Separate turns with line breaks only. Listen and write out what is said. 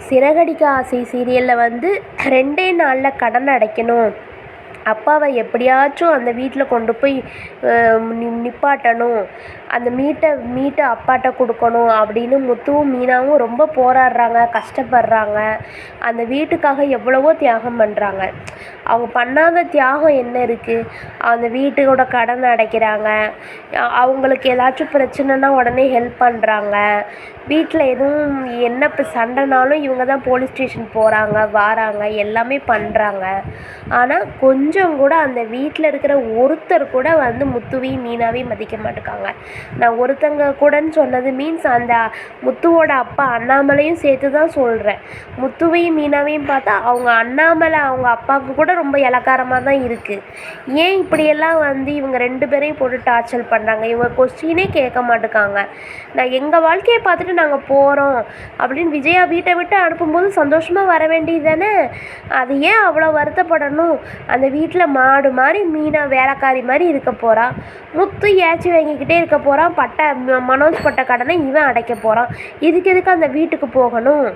சிறகடிக்க ஆசை சீரியலில் வந்து 2 நாளில் கடன் அடைக்கணும், அப்பாவை எப்படியாச்சும் அந்த வீட்டில் கொண்டு போய் நிப்பாட்டணும், அந்த மீட்டை அப்பாட்ட கொடுக்கணும் அப்படின்னு முத்துவும் மீனாவும் ரொம்ப போராடுறாங்க, கஷ்டப்படுறாங்க. அந்த வீட்டுக்காக எவ்வளவோ தியாகம் பண்ணுறாங்க. அவங்க பண்ணாத தியாகம் என்ன இருக்குது? அந்த வீட்டோட கடனை அடைக்கிறாங்க, அவங்களுக்கு ஏதாச்சும் பிரச்சனைனா உடனே ஹெல்ப் பண்ணுறாங்க. வீட்டில் எதுவும் என்ன இப்போ சண்டைனாலும் இவங்க தான் போலீஸ் ஸ்டேஷன் போகிறாங்க, வாராங்க, எல்லாமே பண்ணுறாங்க. ஆனால் கொஞ்சம் கூட அந்த வீட்டில் இருக்கிற ஒருத்தர் கூட வந்து முத்துவையும் மீனாவையும் மதிக்க மாட்டேங்காங்க. நான் ஒருத்தங்க கூடன்னு சொன்னது மீன்ஸ் அந்த முத்துவோட அப்பா அண்ணாமலையும் சேர்த்து தான் சொல்கிறேன். முத்துவையும் மீனாவையும் பார்த்தா அவங்க அண்ணாமலை அவங்க அப்பாவுக்கு கூட ரொம்ப இளக்காரமாக தான் இருக்குது. ஏன் இப்படியெல்லாம் வந்து இவங்க 2 பேரையும் போட்டு டார்ச்சர் பண்ணுறாங்க? இவங்க கொஸ்டினே கேட்க மாட்டேங்காங்க. நான் எங்கள் வாழ்க்கையை பார்த்துட்டு நாங்கள் போகிறோம் அப்படின்னு விஜயா வீட்டை விட்டு அனுப்பும்போது சந்தோஷமாக வர வேண்டியது தானே. அது ஏன் அவ்வளோ வருத்தப்படணும்? அந்த வீட்டில் மாடு மாதிரி மீனா வேலைக்காரி மாதிரி இருக்க போகிறா, முத்து ஏச்சி வாங்கிக்கிட்டே இருக்க போகிறான், மனோஜ் பட்ட கடனை இவன் அடைக்க போகிறான். இதுக்கு எதுக்கு அந்த வீட்டுக்கு போகணும்?